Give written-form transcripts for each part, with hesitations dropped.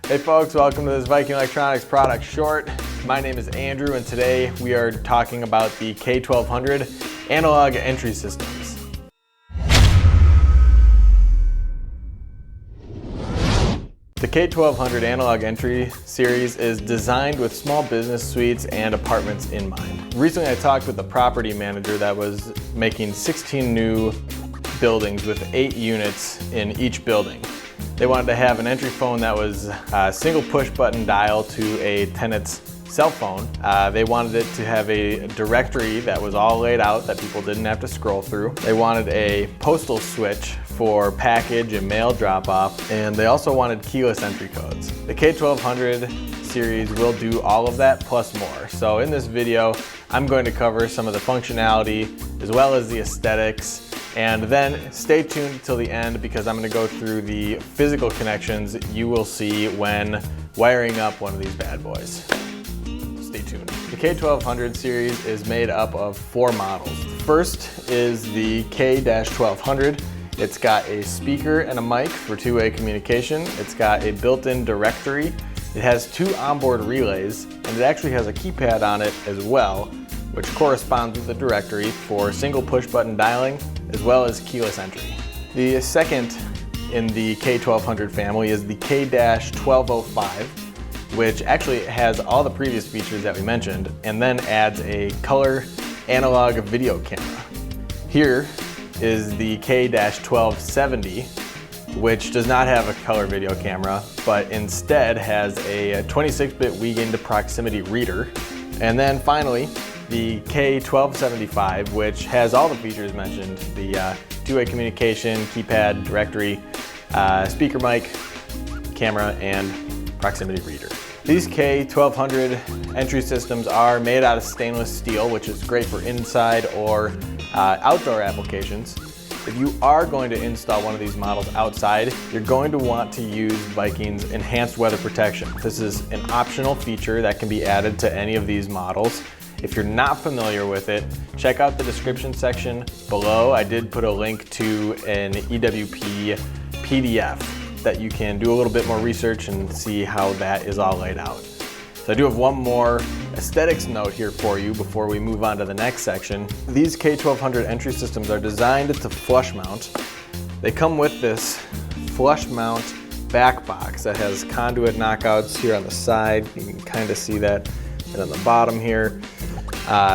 Hey folks, welcome to this Viking Electronics product short. My name is Andrew and today we are talking about the K1200 analog entry systems. The K1200 analog entry series is designed with small business suites and apartments in mind. Recently I talked with a property manager that was making 16 new buildings with 8 units in each building. They wanted to have an entry phone that was a single push button dial to a tenant's cell phone. They wanted it to have a directory that was all laid out that people didn't have to scroll through. They wanted a postal switch for package and mail drop-off, and they also wanted keyless entry codes. The K1200 series will do all of that plus more. So in this video, I'm going to cover some of the functionality as well as the aesthetics. And then stay tuned till the end because I'm going to go through the physical connections you will see when wiring up one of these bad boys. Stay tuned. The K1200 series is made up of 4 models. First is the K-1200. It's got a speaker and a mic for two-way communication. It's got a built-in directory. It has 2 onboard relays, and it actually has a keypad on it as well, which corresponds with the directory for single push button dialing as well as keyless entry. The second in the K1200 family is the K-1205, which actually has all the previous features that we mentioned and then adds a color analog video camera. Here is the K-1270, which does not have a color video camera, but instead has a 26-bit Wiegand proximity reader. And then finally, the K-1275, which has all the features mentioned, the two-way communication, keypad, directory, speaker mic, camera, and proximity reader. These K-1200 entry systems are made out of stainless steel, which is great for inside or outdoor applications. If you are going to install one of these models outside, you're going to want to use Viking's enhanced weather protection. This is an optional feature that can be added to any of these models. If you're not familiar with it, check out the description section below. I did put a link to an EWP PDF that you can do a little bit more research and see how that is all laid out. So I do have one more aesthetics note here for you before we move on to the next section. These K1200 entry systems are designed to flush mount. They come with this flush mount back box that has conduit knockouts here on the side. You can kind of see that and on the bottom here.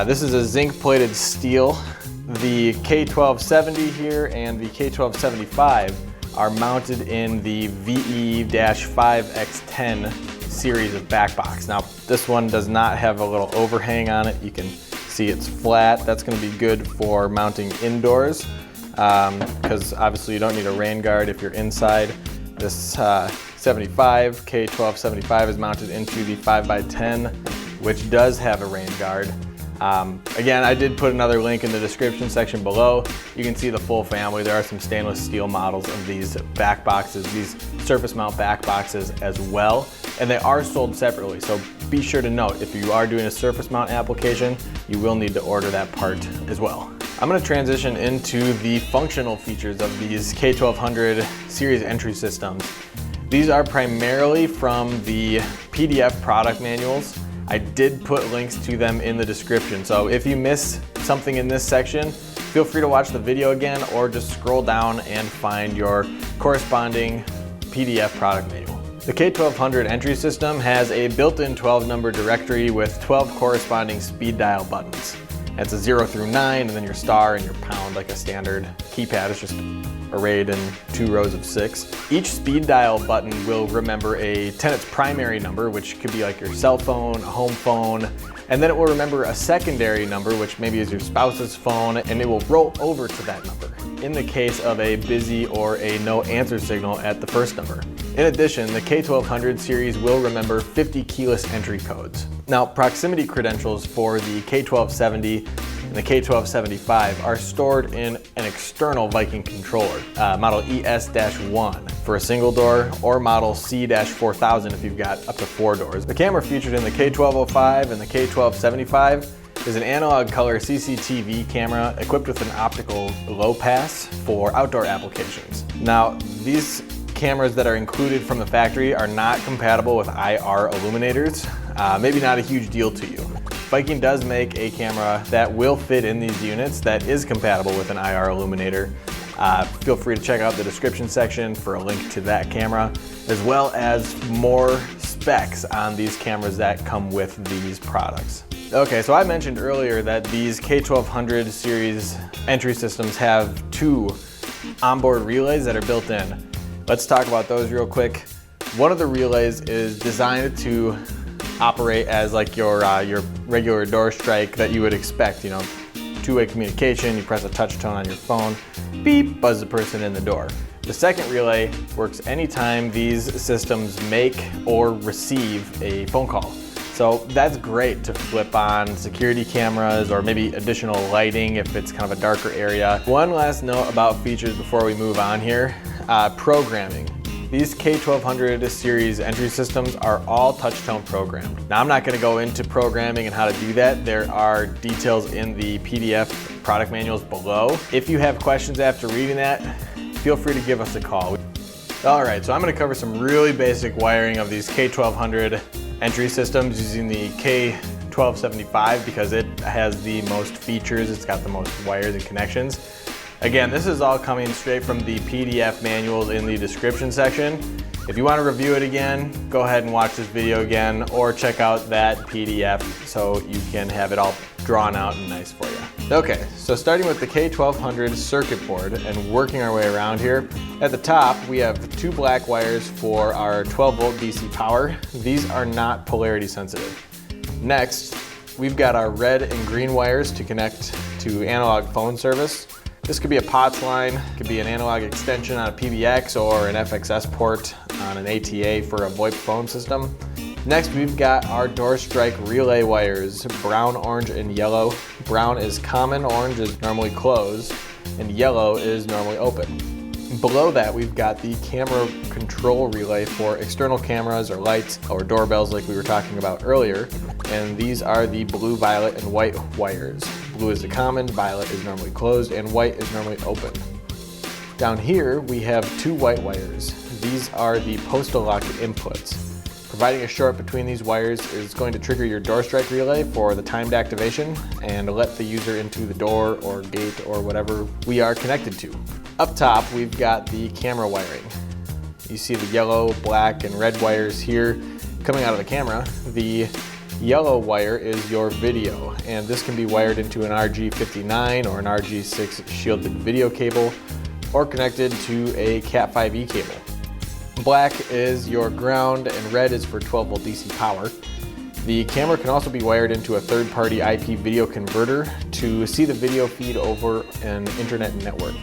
This is a zinc plated steel. The K1270 here and the K1275 are mounted in the VE-5X10 series of back box. Now this one does not have a little overhang on it. You can see it's flat. That's going to be good for mounting indoors because obviously you don't need a rain guard if you're inside. This K1275 is mounted into the 5x10, which does have a rain guard. Again, I did put another link in the description section below. You can see the full family. There are some stainless steel models of these back boxes, these surface mount back boxes as well, and they are sold separately. So be sure to note, if you are doing a surface mount application, you will need to order that part as well. I'm going to transition into the functional features of these K1200 series entry systems. These are primarily from the PDF product manuals. I did put links to them in the description, so if you miss something in this section, feel free to watch the video again or just scroll down and find your corresponding PDF product manual. The K1200 entry system has a built-in 12-number directory with 12 corresponding speed dial buttons. It's a 0 through 9 and then your star and your pound like a standard keypad. It's just arrayed in 2 rows of 6. Each speed dial button will remember a tenant's primary number, which could be like your cell phone, a home phone, and then it will remember a secondary number, which maybe is your spouse's phone, and it will roll over to that number in the case of a busy or a no answer signal at the first number. In addition, the K1200 series will remember 50 keyless entry codes. Now, proximity credentials for the K1270 and the K1275 are stored in an external Viking controller, model ES-1 for a single door, or model C-4000 if you've got up to 4 doors. The camera featured in the K1205 and the K1275 is an analog color CCTV camera equipped with an optical low pass for outdoor applications. Now, these cameras that are included from the factory are not compatible with IR illuminators. Maybe not a huge deal to you. Viking does make a camera that will fit in these units that is compatible with an IR illuminator. Feel free to check out the description section for a link to that camera, as well as more specs on these cameras that come with these products. Okay, so I mentioned earlier that these K1200 series entry systems have 2 onboard relays that are built in. Let's talk about those real quick. One of the relays is designed to operate as like your regular door strike that you would expect, you know, two-way communication, you press a touch tone on your phone, beep, buzz the person in the door. The second relay works anytime these systems make or receive a phone call. So that's great to flip on security cameras or maybe additional lighting if it's kind of a darker area. One last note about features before we move on here, programming. These K1200 series entry systems are all touch-tone programmed. Now I'm not going to go into programming and how to do that. There are details in the PDF product manuals below. If you have questions after reading that, feel free to give us a call. Alright, so I'm going to cover some really basic wiring of these K1200 entry systems using the K1275 because it has the most features, it's got the most wires and connections. Again, this is all coming straight from the PDF manuals in the description section. If you want to review it again, go ahead and watch this video again or check out that PDF so you can have it all drawn out and nice for you. Okay, so starting with the K1200 circuit board and working our way around here. At the top, we have 2 black wires for our 12 volt DC power. These are not polarity sensitive. Next, we've got our red and green wires to connect to analog phone service. This could be a POTS line, could be an analog extension on a PBX or an FXS port on an ATA for a VoIP phone system. Next, we've got our door strike relay wires, brown, orange, and yellow. Brown is common, orange is normally closed, and yellow is normally open. Below that, we've got the camera control relay for external cameras or lights or doorbells like we were talking about earlier. And these are the blue, violet, and white wires. Blue is the common, violet is normally closed, and white is normally open. Down here, we have 2 white wires. These are the postal lock inputs. Providing a short between these wires is going to trigger your door strike relay for the timed activation and let the user into the door or gate or whatever we are connected to. Up top, we've got the camera wiring. You see the yellow, black, and red wires here coming out of the camera. The yellow wire is your video, and this can be wired into an RG59 or an RG6 shielded video cable or connected to a Cat5e cable. Black is your ground and red is for 12 volt DC power. The camera can also be wired into a third-party IP video converter to see the video feed over an internet network.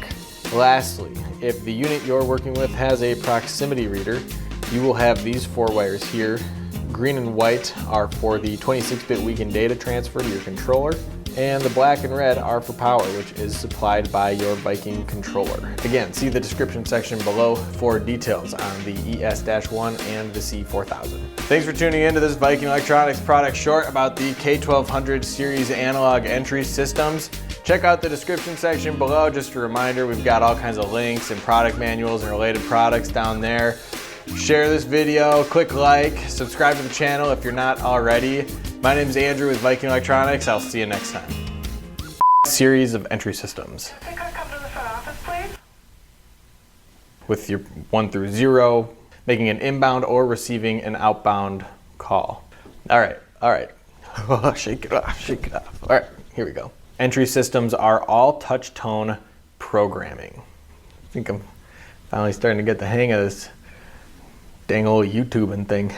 Lastly, if the unit you're working with has a proximity reader, you will have these 4 wires here. Green and white are for the 26-bit weekend data transfer to your controller, and the black and red are for power, which is supplied by your Viking controller. Again, see the description section below for details on the ES-1 and the C4000. Thanks for tuning in to this Viking Electronics product short about the K1200 series analog entry systems. Check out the description section below. Just a reminder, we've got all kinds of links and product manuals and related products down there. Share this video, click like, subscribe to the channel if you're not already. My name is Andrew with Viking Electronics. I'll see you next time. Series of entry systems. Hey, could I come to the front office, please? With your 1 through 0, making an inbound or receiving an outbound call. All right. Shake it off. All right, here we go. Entry systems are all touch tone programming. I think I'm finally starting to get the hang of this dang old YouTubing thing.